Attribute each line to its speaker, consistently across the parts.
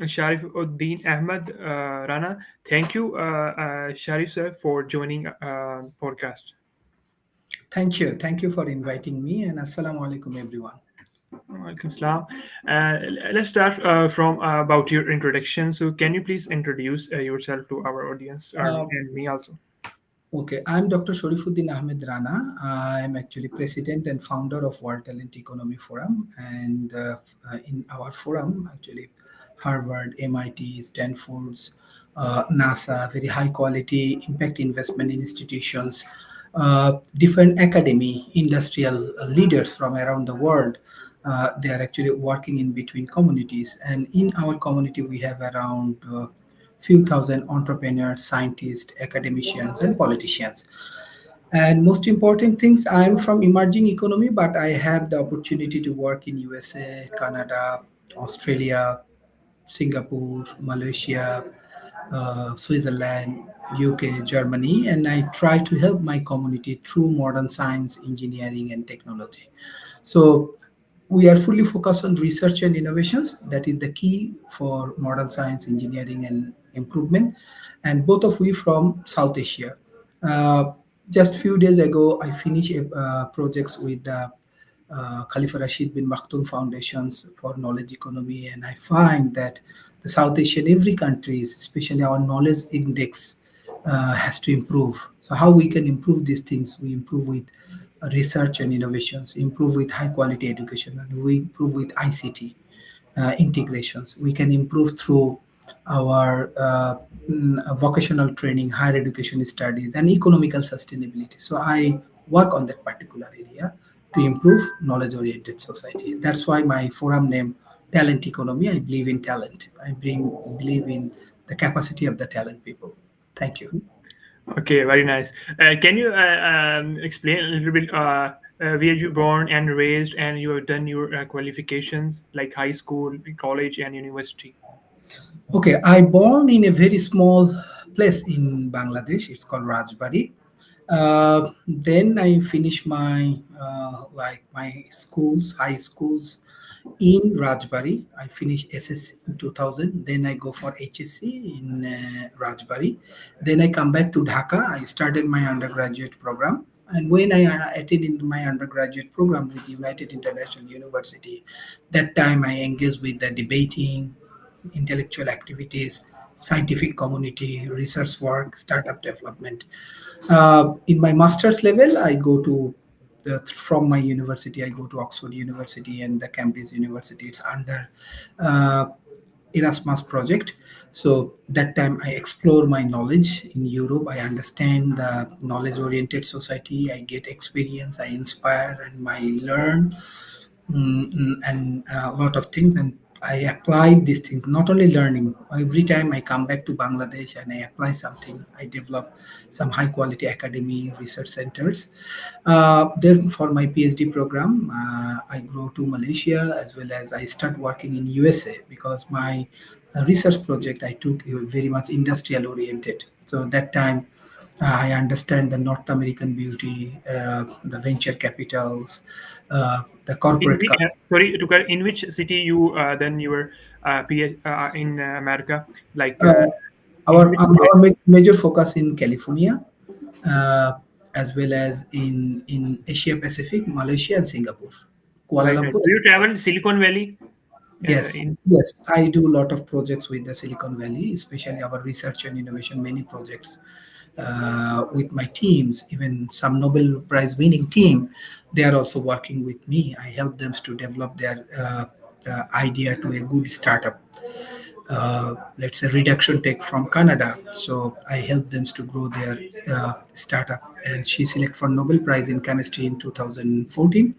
Speaker 1: Sharif Uddin Ahmed Rana. Thank you, Sharif sir, for joining podcast.
Speaker 2: Thank you. Thank you for inviting me and assalamu alaikum everyone.
Speaker 1: Welcome, Salam. Let's start from about your introduction. So, can you please introduce yourself to our audience
Speaker 2: Uh,
Speaker 1: and me also?
Speaker 2: okay, I'm Dr. Sharifuddin Ahmed Rana. I'm actually president and founder of World Talent Economy Forum. And in our forum, actually, Harvard, MIT, Stanford's, NASA, very high quality impact investment institutions, different academy, industrial leaders from around the world. They are actually working in between communities. And in our community, we have around few thousand entrepreneurs, scientists, academicians, and politicians. And most important things, I'm from emerging economy, but I have the opportunity to work in USA, Canada, Australia, Singapore, Malaysia, Switzerland, UK, Germany, and I try to help my community through modern science, engineering, and technology. So we are fully focused on research and innovations. That is the key for modern science, engineering, and improvement. And both of we from South Asia. Uh, just few days ago, I finished projects with the Khalifa Rashid bin Maktoum Foundations for Knowledge Economy, and I find that the South Asian every countries, especially our knowledge index, has to improve. So how we can improve these things? We improve with research and innovations, improve with high quality education, and we improve with ICT integrations. We can improve through our vocational training, higher education studies, and economical sustainability. So I work on that particular area to improve knowledge-oriented society. That's why my forum name Talent Economy. I believe in talent. Believe in the capacity of the talent people. Thank you.
Speaker 1: Okay, very nice. Can you explain a little bit where you born and raised, and you have done your qualifications like high school, college, and university?
Speaker 2: Okay, I born in a very small place in Bangladesh. It's called Rajbari. Then I finished my my schools, high schools in Rajbari. I finished SSC in 2000. Then I go for HSC in Rajbari. Then I come back to Dhaka. I started my undergraduate program. And when I attended my undergraduate program with United International University, that time I engaged with the debating, intellectual activities, scientific community, research work, startup development. In my master's level, I go to from my university, I go to Oxford University and the Cambridge University. It's under uh, Erasmus project. So that time I explore my knowledge in Europe. I understand the knowledge-oriented society. I get experience. I inspire and I learn and a lot of things. And I apply these things. Not only learning. Every time I come back to Bangladesh and I apply something, I develop some high-quality academy research centers. Then for my PhD program, I go to Malaysia as well as I start working in USA because my research project I took very much industrial oriented. So that time I understand the North American beauty, the venture capitals, the
Speaker 1: In
Speaker 2: corporate.
Speaker 1: sorry to cut. In which city you then you were in America? Like
Speaker 2: Uh,
Speaker 1: in which
Speaker 2: our major focus in California, uh, as well as in Asia Pacific, Malaysia and Singapore, Kuala
Speaker 1: very nice.
Speaker 2: Lumpur.
Speaker 1: Do you travel Silicon Valley?
Speaker 2: Yes,
Speaker 1: In
Speaker 2: yes, I do a lot of projects with the Silicon Valley, especially our research and innovation, many projects with my teams, even some Nobel Prize winning team, they are also working with me. I help them to develop their idea to a good startup. Let's say reduction tech from Canada. So I help them to grow their startup, and she select for Nobel Prize in chemistry in 2014.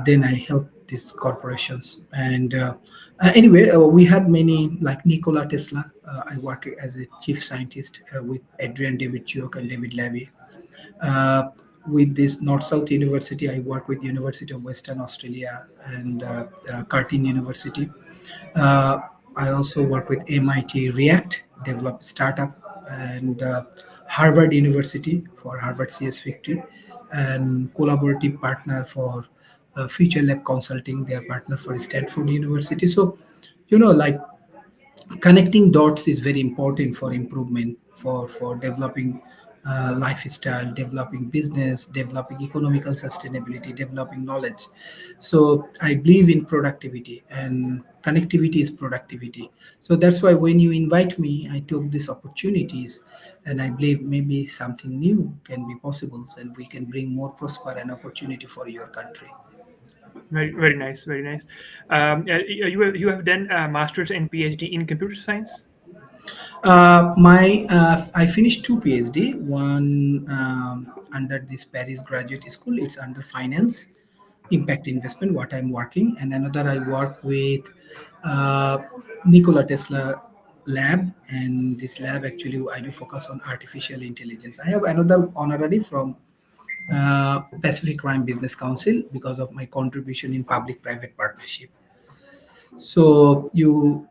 Speaker 2: Then I help these corporations, and anyway, we have many like Nikola Tesla. I work as a chief scientist with Adrian David Chioc and David Levy. Uh, with this North South University, I work with University of Western Australia and Curtin University. Uh, I also work with MIT React, develop startup, and Harvard University for Harvard CS50, and collaborative partner for Future Lab Consulting. They are partner for Stanford University. So, like Connecting dots is very important for improvement, for developing lifestyle, developing business, developing economical sustainability, developing knowledge. So I believe in productivity, and connectivity is productivity. So that's why when you invite me, I took these opportunities, and I believe maybe something new can be possible, and we can bring more prosper and opportunity for your country.
Speaker 1: Very, very nice, very nice. You have done a master's and PhD in computer science.
Speaker 2: My I finished two PhD. One under this Paris Graduate School. It's under finance, impact investment. What I'm working, and another I work with uh, Nikola Tesla lab, and this lab actually I do focus on artificial intelligence. I have another honorary from Pacific Crime Business Council because of my contribution in public-private partnership. So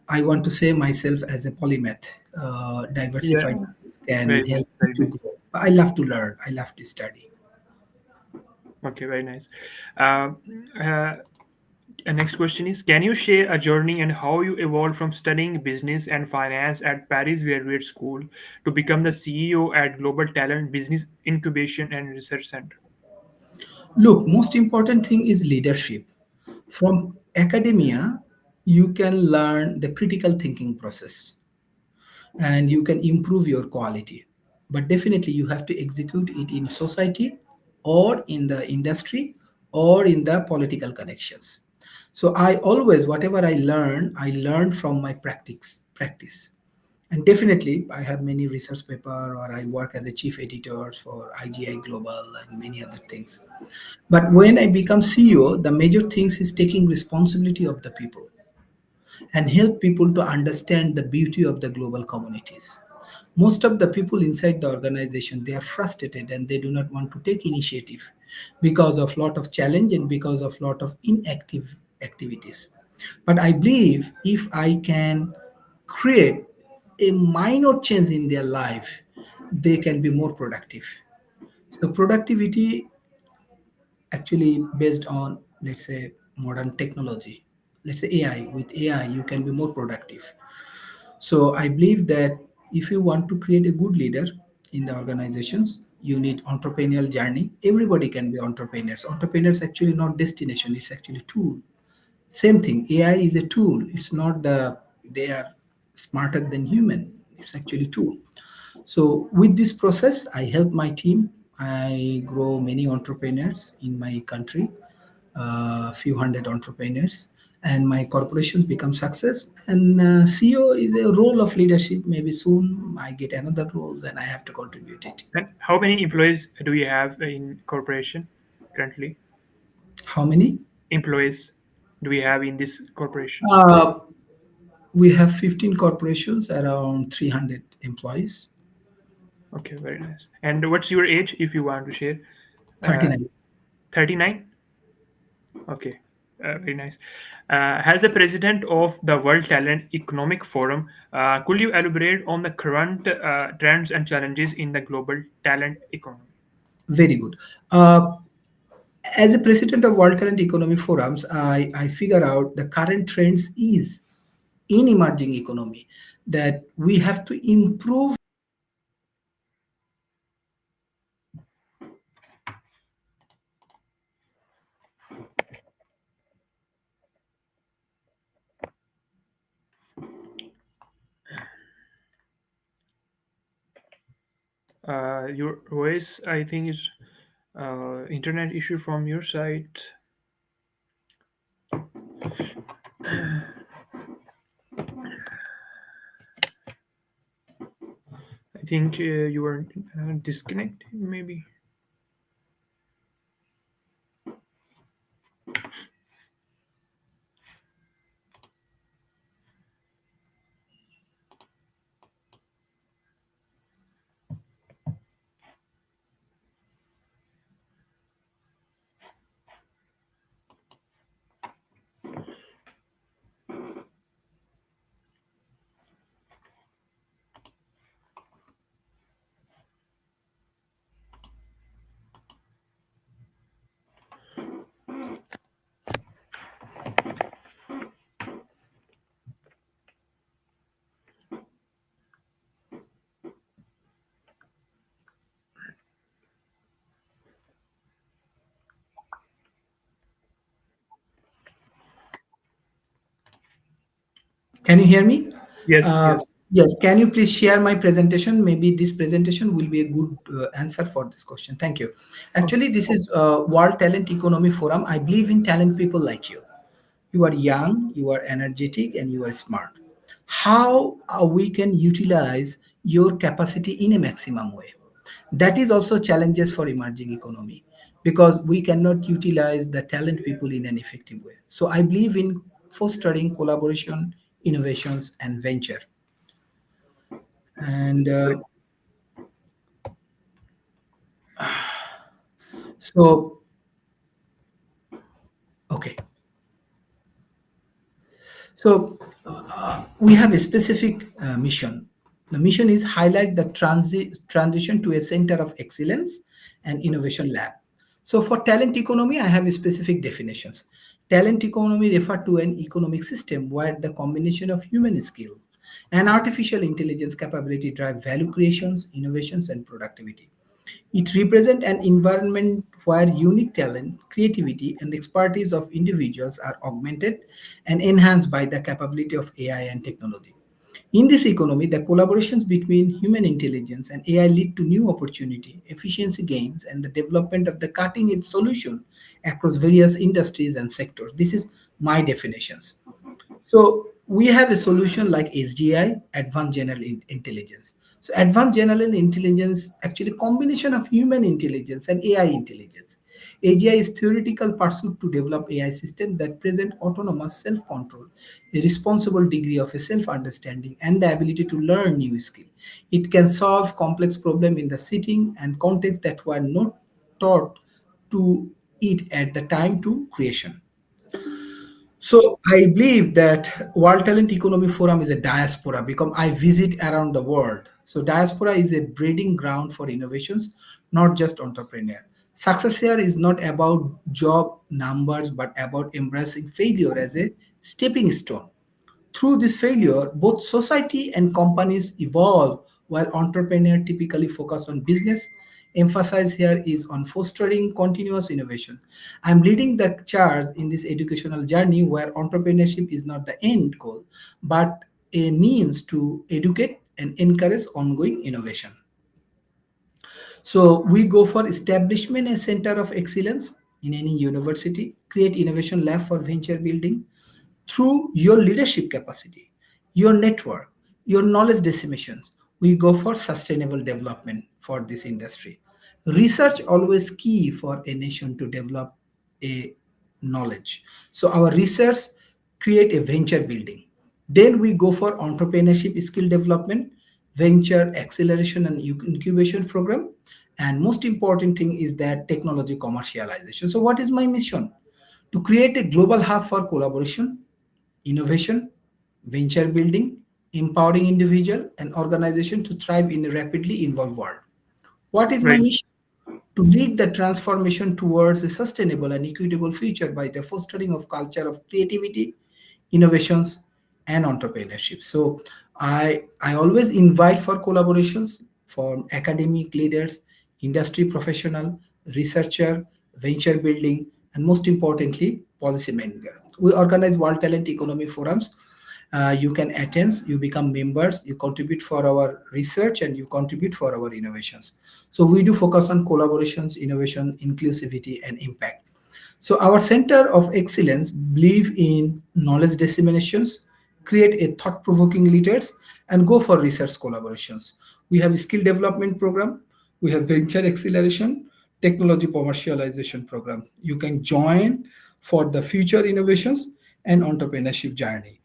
Speaker 2: I want to say myself as a polymath.
Speaker 1: Yeah,
Speaker 2: Diversified can
Speaker 1: very nice,
Speaker 2: help me
Speaker 1: very
Speaker 2: to
Speaker 1: nice.
Speaker 2: grow. I love to learn. I love to study.
Speaker 1: Okay, very nice. Um, uh, Next question is: can you share a journey and how you evolved from studying business and finance at Paris Graduate School to become the CEO at Global Talent Business Incubation and Research Center?
Speaker 2: Look, most important thing is leadership. From academia, you can learn the critical thinking process, and you can improve your quality. But definitely, you have to execute it in society, or in the industry, or in the political connections. So I always, whatever I learn from my practice. And definitely, I have many research paper, or I work as a chief editor for IGI Global and many other things. But when I become CEO, the major things is taking responsibility of the people and help people to understand the beauty of the global communities. Most of the people inside the organization, they are frustrated and they do not want to take initiative because of lot of challenge and because of lot of inactive activities. But I believe if I can create a minor change in their life, they can be more productive. So productivity actually based on, let's say, modern technology. Let's say AI. With AI you can be more productive. So I believe that if you want to create a good leader in the organizations, you need entrepreneurial journey. Everybody can be entrepreneurs. Entrepreneurs actually not destination, it's actually tool. Same thing, AI is a tool. It's not they are smarter than human, it's actually tool. So with this process, I help my team. I grow many entrepreneurs in my country, a few hundred entrepreneurs, and my corporations become success. And CEO is a role of leadership. Maybe soon I get another role, and I have to contribute it.
Speaker 1: And how many employees do you have in corporation currently?
Speaker 2: How many?
Speaker 1: Employees do we have in this corporation?
Speaker 2: Uh, we have 15 corporations, around 300 employees.
Speaker 1: Okay, very nice. And what's your age, if you want to share? Uh,
Speaker 2: 39.
Speaker 1: 39? Okay, very nice. As the president of the World Talent Economic Forum, could you elaborate on the current trends and challenges in the global talent economy?
Speaker 2: Very good. Uh, as a president of World Talent Economy Forums, I figure out the current trends is in emerging economy that we have to improve.
Speaker 1: Your voice, I think, is internet issue from your side. I think you are disconnected, maybe.
Speaker 2: Can you hear me?
Speaker 1: Yes, yes.
Speaker 2: Yes. Can you please share my presentation? Maybe this presentation will be a good answer for this question. Thank you.
Speaker 1: Okay.
Speaker 2: Actually, this is World Talent Economy Forum. I believe in talent people like you. You are young, you are energetic, and you are smart. How we can utilize your capacity in a maximum way? That is also challenges for emerging economy because we cannot utilize the talent people in an effective way. So I believe in fostering collaboration, innovations, and venture. And so, okay. So we have a specific mission. The mission is highlight the transition to a center of excellence and innovation lab. So for talent economy, I have specific definitions. Talent economy refer to an economic system where the combination of human skill and artificial intelligence capability drive value creations, innovations, and productivity. It represents an environment where unique talent, creativity, and expertise of individuals are augmented and enhanced by the capability of AI and technology. In this economy, the collaborations between human intelligence and AI lead to new opportunity, efficiency gains, and the development of the cutting-edge solution across various industries and sectors. This is my definitions. So we have a solution like SGI, Advanced General Intelligence. So advanced general intelligence actually combination of human intelligence and AI intelligence. AGI is theoretical pursuit to develop AI systems that present autonomous self-control, a responsible degree of a self-understanding, and the ability to learn new skill. It can solve complex problems in the setting and context that were not taught to it at the time to creation. So I believe that World Talent Economy Forum is a diaspora because I visit around the world. So diaspora is a breeding ground for innovations, not just entrepreneur. Success here is not about job numbers, but about embracing failure as a stepping stone. Through this failure, both society and companies evolve while entrepreneurs typically focus on business. Emphasis here is on fostering continuous innovation. I'm leading the charge in this educational journey where entrepreneurship is not the end goal, but a means to educate and encourage ongoing innovation. So we go for establishment a center of excellence in any university, create innovation lab for venture building, through your leadership capacity, your network, your knowledge disseminations. We go for sustainable development for this industry. Research always key for a nation to develop a knowledge. So our research create a venture building. Then we go for entrepreneurship skill development, venture acceleration and incubation program. And most important thing is that technology commercialization. So what is my mission? To create a global hub for collaboration, innovation, venture building, empowering individual and organization to thrive in a rapidly evolved world. What is my
Speaker 1: Right.
Speaker 2: mission? To lead the transformation towards a sustainable and equitable future by the fostering of culture of creativity, innovations, and entrepreneurship. So I always invite for collaborations from academic leaders, industry professional, researcher, venture building, and most importantly, policymaker. We organize World Talent Economy Forums. You can attend, you become members, you contribute for our research, and you contribute for our innovations. So we do focus on collaborations, innovation, inclusivity, and impact. So our center of excellence believe in knowledge disseminations, create a thought-provoking leaders, and go for research collaborations. We have a skill development program, we have venture acceleration, technology commercialization program. You can join for the future innovations and entrepreneurship journey.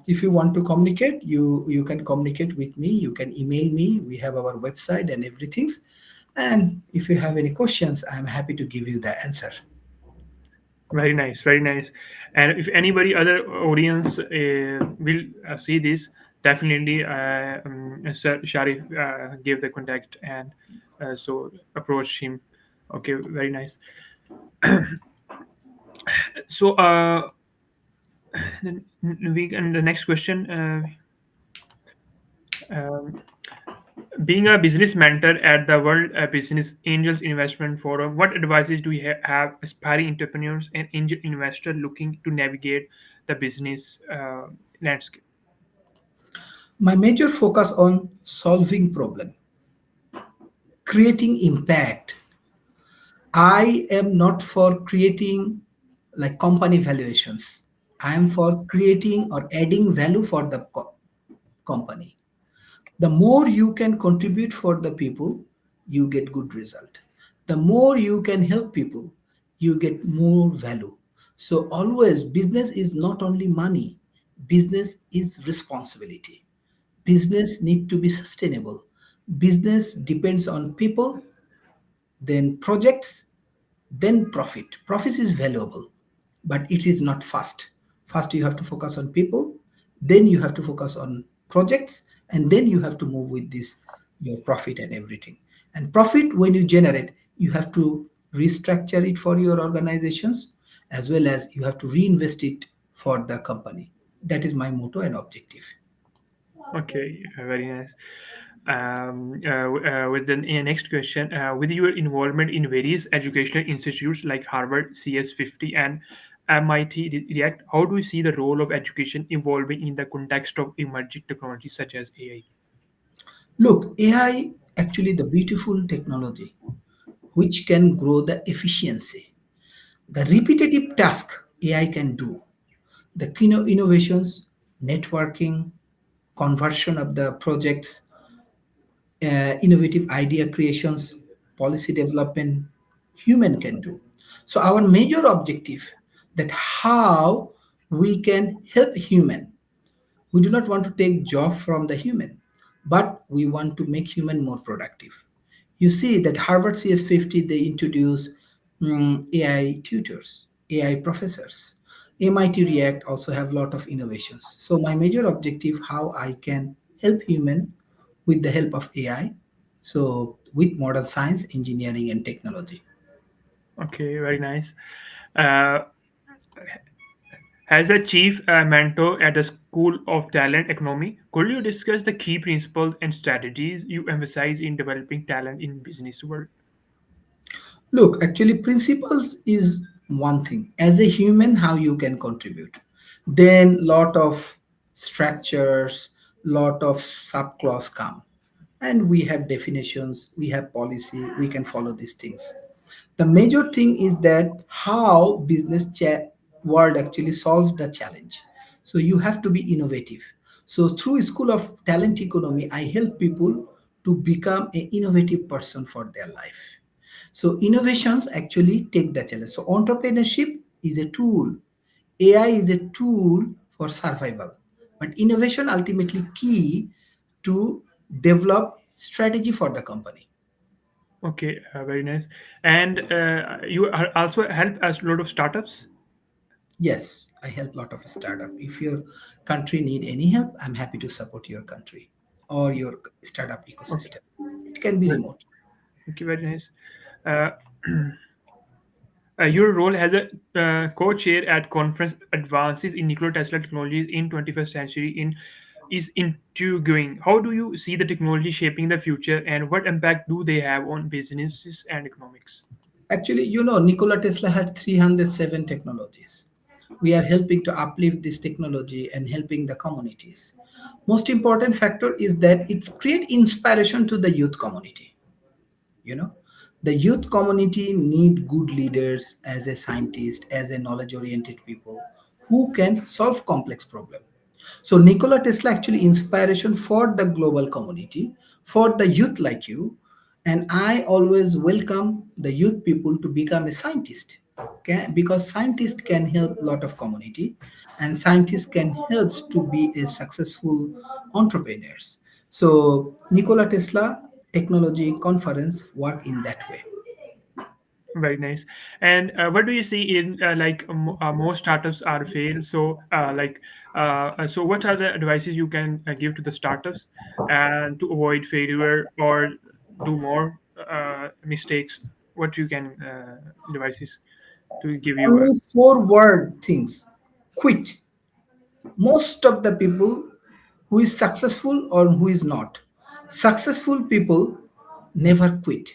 Speaker 2: If you want to communicate, you can communicate with me. You can email me. We have our website and everything. And if you have any questions, I'm happy to give you the answer.
Speaker 1: Very nice, very nice. And if anybody other audience will see this, definitely Sir Sharif gave the contact, and so approach him. Okay, very nice. So we and the next question. Um, Being a business mentor at the World Business Angels Investment Forum, what advices do you have aspiring entrepreneurs and angel investors looking to navigate the business landscape?
Speaker 2: My major focus on solving problem, creating impact. I am not for creating like company valuations. I am for creating or adding value for the company. The more you can contribute for the people, you get good result. The more you can help people, you get more value. So always business is not only money, business is responsibility. Business need to be sustainable. Business depends on people, then projects, then profit. Profit is valuable, but it is not fast. First, you have to focus on people, then you have to focus on projects, and then you have to move with this your profit and everything. And profit, when you generate, you have to restructure it for your organizations as well as you have to reinvest it for the company. That is my motto and objective.
Speaker 1: Okay, very nice. With the next question, with your involvement in various educational institutes like Harvard, CS50, and MIT React, how do you see the role of education evolving in the context of emerging technologies such as AI?
Speaker 2: Look, AI actually the beautiful technology which can grow the efficiency. The repetitive task AI can do, the innovations, networking, conversion of the projects, innovative idea creations, policy development, human can do. So our major objective that how we can help human. We do not want to take job from the human, but we want to make human more productive. You see that Harvard CS50 they introduce AI tutors, AI professors. MIT React also have a lot of innovations. So my major objective how I can help human with the help of AI. So with modern science, engineering, and technology.
Speaker 1: Okay, very nice. Uh, as a chief mentor at the School of Talent Economy, could you discuss the key principles and strategies you emphasize in developing talent in business world?
Speaker 2: Look, actually, principles is one thing. As a human, how you can contribute. Then lot of structures, lot of subclause come, and we have definitions, we have policy, we can follow these things. The major thing is that how business world actually solves the challenge. So you have to be innovative. So through School of Talent Economy, I help people to become an innovative person for their life. So innovations actually take the challenge. So entrepreneurship is a tool. AI is a tool for survival. But innovation ultimately key to develop strategy for the company.
Speaker 1: Okay, very nice. And you also help a lot of startups.
Speaker 2: Yes, I help a lot of startup. If your country need any help, I'm happy to support your country or your startup
Speaker 1: Okay,
Speaker 2: ecosystem. It can be remote.
Speaker 1: okay, very nice. Uh, your role as a co-chair at conference advances in Nikola Tesla technologies in 21st century in is intriguing. How do you see the technology shaping the future, and what impact do they have on businesses and economics?
Speaker 2: Actually, Nikola Tesla had 307 technologies. We are helping to uplift this technology and helping the communities. Most important factor is that it's create inspiration to the youth community. you know the youth community need good leaders as a scientist, as a knowledge oriented people who can solve complex problem. So Nikola Tesla actually inspiration for the global community, for the youth like you. And I always welcome the youth people to become a scientist. Okay, because scientists can help a lot of community, and scientists can help to be a successful entrepreneurs. So Nikola Tesla technology conference work in that way.
Speaker 1: Very nice. And what do you see in most startups are failed? So what are the advices you can give to the startups and to avoid failure or do more mistakes? What you can devices to give you?
Speaker 2: Only four word things: quit. Most of the people who is successful or who is not successful people never quit.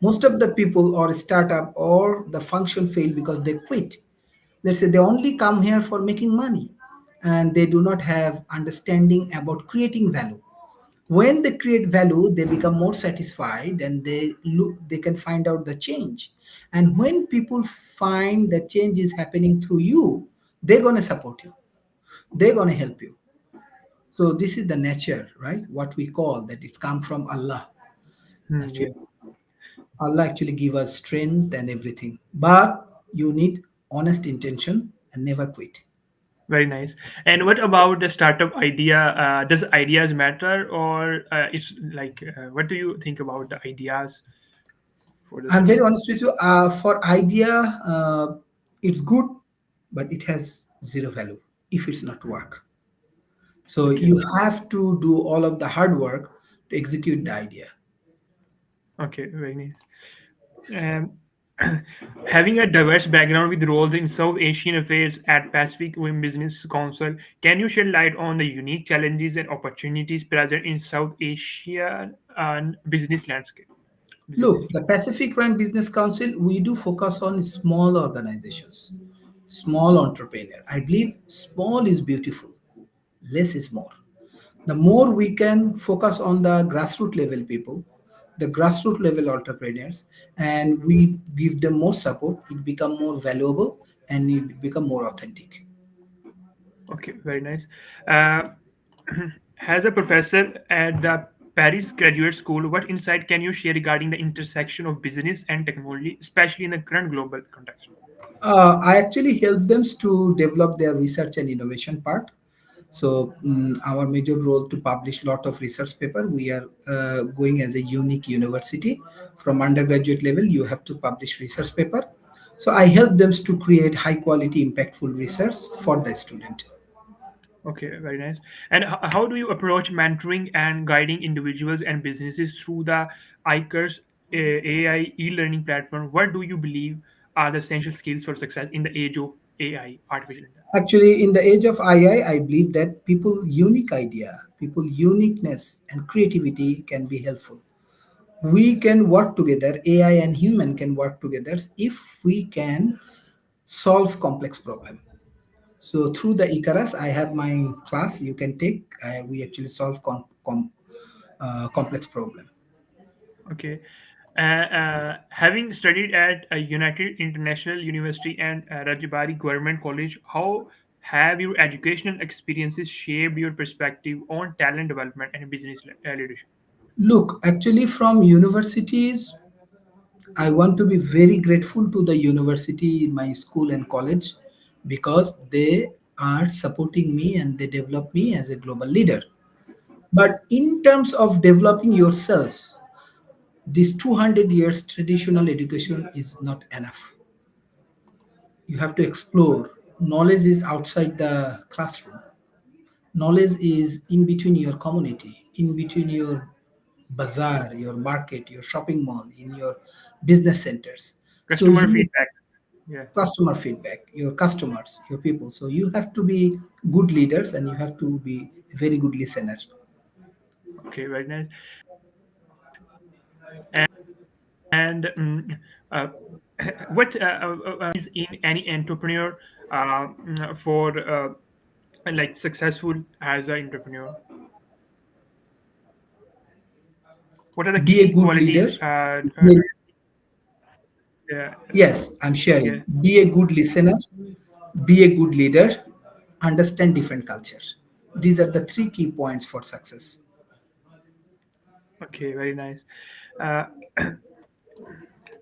Speaker 2: Most of the people or startup or the function fail because they quit. Let's say they only come here for making money. and they do not have understanding about creating value. When they create value, they become more satisfied and they can find out the change. And when people find that change is happening through you, they're going to support you, they're going to help you. So this is the nature, right? What we call that it's come from Allah.
Speaker 1: Hmm,
Speaker 2: Actually,
Speaker 1: yeah.
Speaker 2: Allah actually give us strength and everything, but you need honest intention and never quit.
Speaker 1: Very nice. And what about the startup idea? Does ideas matter, or it's like what do you think about the ideas for the
Speaker 2: I'm very
Speaker 1: startup?
Speaker 2: honest with you. For idea, it's good, but it has zero value if it's not work. So
Speaker 1: Okay.
Speaker 2: you have to do all of the hard work to execute the idea.
Speaker 1: Okay. Very nice. Um, having a diverse background with roles in South Asian affairs at Pacific Rim Business Council, can you shed light on the unique challenges and opportunities present in South Asian business landscape? Business
Speaker 2: Look,
Speaker 1: system.
Speaker 2: the Pacific Rim Business Council, we do focus on small organizations, small entrepreneur. I believe small is beautiful, less is more. The more we can focus on the grassroots level people, the grassroots level entrepreneurs, and we give them more support, it become more valuable and it become more authentic.
Speaker 1: Okay, very nice. Uh, as a professor at the Paris Graduate School, what insight can you share regarding the intersection of business and technology, especially in the current global context?
Speaker 2: I actually help them to develop their research and innovation part. So our major role to publish lot of research paper. We are going as a unique university. From undergraduate level, you have to publish research paper. So I help them to create high quality, impactful research for the student.
Speaker 1: Okay, very nice. And how do you approach mentoring and guiding individuals and businesses through the ICARS AI e-learning platform? What do you believe are the essential skills for success in the age of AI, artificial intelligence?
Speaker 2: Actually, in the age of AI, I believe that people unique idea, people uniqueness and creativity can be helpful. We can work together, AI and human can work together if we can solve complex problem. So through the Icarus, I have my class you can take. We actually solve complex problem.
Speaker 1: Okay. Having studied at a United International University and Rajabari Government College, how have your educational experiences shaped your perspective on talent development and business leadership?
Speaker 2: Look, actually, from universities, I want to be very grateful to the university, my school and college, because they are supporting me and they develop me as a global leader. But in terms of developing yourself, this 200 years traditional education is not enough. You have to explore. Knowledge is outside the classroom. Knowledge is in between your community, in between your bazaar, your market, your shopping mall, in your business centers. So
Speaker 1: Customer
Speaker 2: you
Speaker 1: feedback. Yeah.
Speaker 2: customer feedback, your customers, your people. So you have to be good leaders and you have to be a very good listener.
Speaker 1: Okay, very nice. And what is in any entrepreneur for like successful as an entrepreneur? What are the
Speaker 2: Be a
Speaker 1: key
Speaker 2: good
Speaker 1: qualities?
Speaker 2: leader.
Speaker 1: Do you
Speaker 2: Yes, I'm sharing.
Speaker 1: yeah.
Speaker 2: Be a good listener, be a good leader, understand different cultures. These are the three key points for success.
Speaker 1: Okay, very nice. Uh,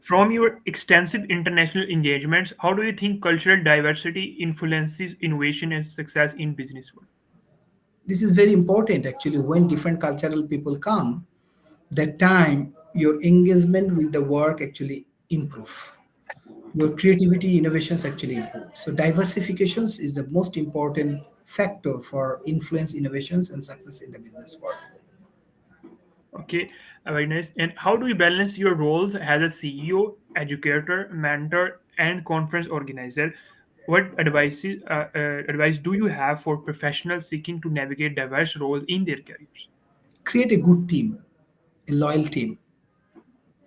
Speaker 1: from your extensive international engagements, how do you think cultural diversity influences innovation and success in business world?
Speaker 2: This is very important actually. When different cultural people come, that time your engagement with the work actually improve. Your creativity, innovations actually improve. So diversifications is the most important factor for influence innovations and success in the business world.
Speaker 1: Okay, very nice. And how do you balance your roles as a CEO, educator, mentor, and conference organizer? What advice do you have for professionals seeking to navigate diverse roles in their careers?
Speaker 2: Create a good team, a loyal team.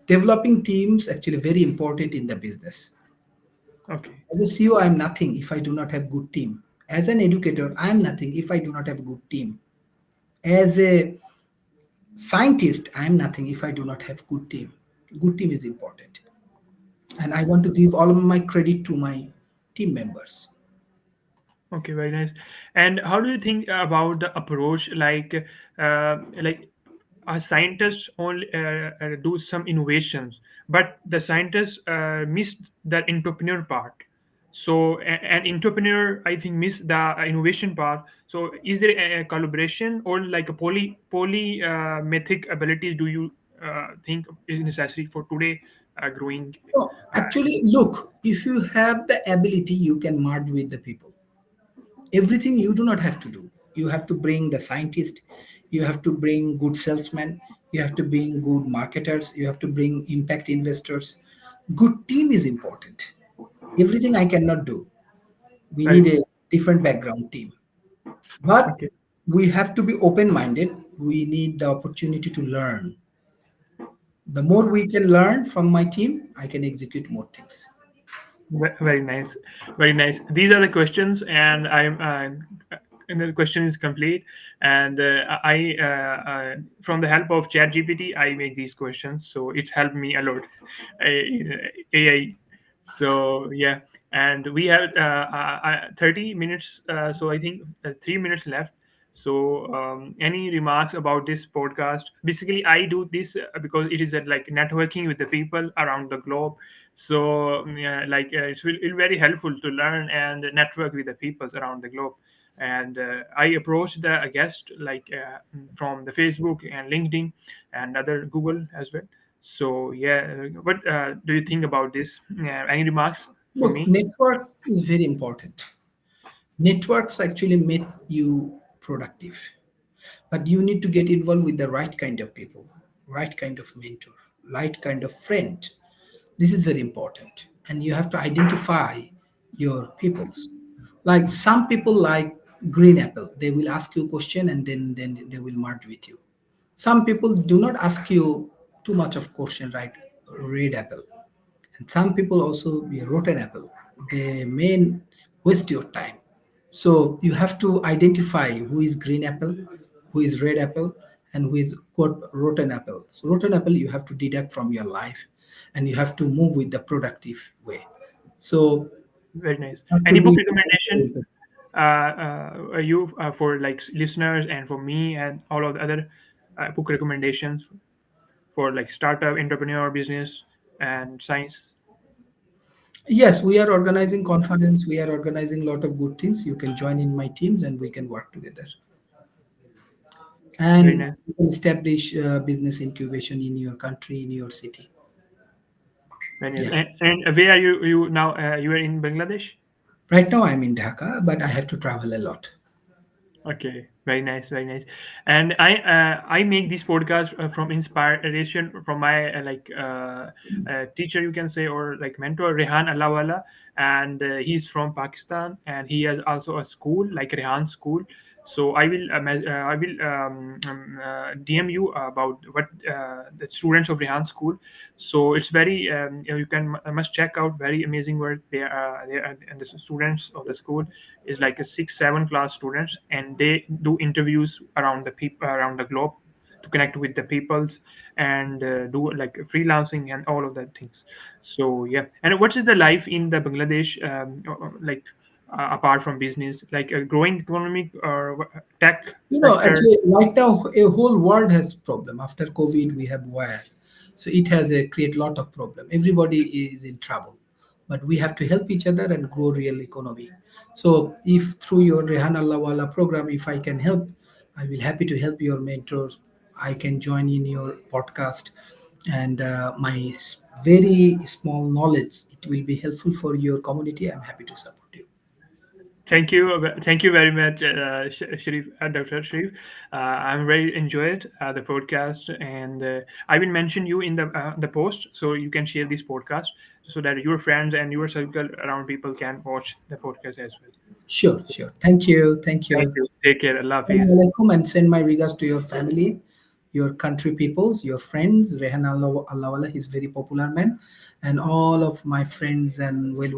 Speaker 2: Developing teams actually very important in the business.
Speaker 1: Okay.
Speaker 2: As a CEO, I'm nothing if I do not have good team. As an educator, I am nothing if I do not have a good team. As a scientist, I am nothing if I do not have good team. Good team is important, and I want to give all of my credit to my team members.
Speaker 1: Okay, very nice. And how do you think about the approach, like a scientist only do some innovations, but the scientists miss the entrepreneur part. So an entrepreneur, I think, miss the innovation part. So is there a collaboration or like a polymathic abilities? Do you think is necessary for today growing?
Speaker 2: No, actually, look, if you have the ability, you can merge with the people. Everything you do not have to do. You have to bring the scientist, you have to bring good salesmen, you have to bring good marketers, you have to bring impact investors. Good team is important. Everything I cannot do. We
Speaker 1: Right.
Speaker 2: need a different background team. But
Speaker 1: Okay.
Speaker 2: we have to be open minded. We need the opportunity to learn. The more we can learn from my team, I can execute more things.
Speaker 1: Very nice, very nice. These are the questions, and and the question is complete. And from the help of ChatGPT, I make these questions, so it's helped me a lot. AI. So yeah, and we have 30 minutes. So I think 3 minutes left. So any remarks about this podcast? Basically, I do this because it is like networking with the people around the globe. So yeah, it's very helpful to learn and network with the people around the globe. And I approach the guest from the Facebook and LinkedIn and other Google as well. So yeah, what do you think about this? Any remarks for
Speaker 2: Look,
Speaker 1: me?
Speaker 2: network is very important. Networks actually make you productive, but you need to get involved with the right kind of people, right kind of mentor, right kind of friend. This is very important, and you have to identify your peoples. Like some people like green apple, they will ask you a question and then they will merge with you. Some people do not ask you too much of question, right? Red apple. And some people also be a rotten apple. They may waste your time. So you have to identify who is green apple, who is red apple, and who is quote rotten apple. So rotten apple you have to deduct from your life, and you have to move with the productive way. So
Speaker 1: Very nice.
Speaker 2: has to
Speaker 1: Any book
Speaker 2: be.
Speaker 1: recommendation you for like listeners and for me and all of the other book recommendations for like startup, entrepreneur, business, and science?
Speaker 2: Yes, we are organizing conference. We are organizing a lot of good things. You can join in my teams, and we can work together.
Speaker 1: Very
Speaker 2: And
Speaker 1: nice,
Speaker 2: you can establish business incubation in your country, in your city.
Speaker 1: very nice.
Speaker 2: Yeah.
Speaker 1: And where are you now? You are in Bangladesh.
Speaker 2: Right now, I'm in Dhaka, but I have to travel a lot.
Speaker 1: Okay, very nice, very nice. And I make this podcast from inspiration from my teacher, you can say, or like mentor, Rehan Allahwala, and he's from Pakistan, and he has also a school like Rehan School. So I will DM you about what the students of Rehan School. So it's very you can must check out very amazing work there, and the students of the school is like a 6 7 class students, and they do interviews around the people around the globe to connect with the peoples and do like freelancing and all of that things. So yeah, and what is the life in the Bangladesh, apart from business, like a growing economic or tech sector?
Speaker 2: Actually, right now, a whole world has problem. After COVID, we have war, so it has create lot of problem. Everybody is in trouble, but we have to help each other and grow real economy. So, if through your Rehan Allahwala program, if I can help, I will happy to help your mentors. I can join in your podcast, and my very small knowledge it will be helpful for your community. I'm happy to support you.
Speaker 1: Thank you very much, Sharif, Dr. Sharif. I'm very enjoyed the podcast, and I will mention you in the post, so you can share this podcast so that your friends and your circle around people can watch the podcast as well.
Speaker 2: Sure, sure. Thank you. Thank
Speaker 1: Thank
Speaker 2: you.
Speaker 1: you. Take care. Allah Hafiz.
Speaker 2: Assalamualaikum, and send my regards to your family, your country peoples, your friends. Rehan Allahwala, he's very popular man, and all of my friends and well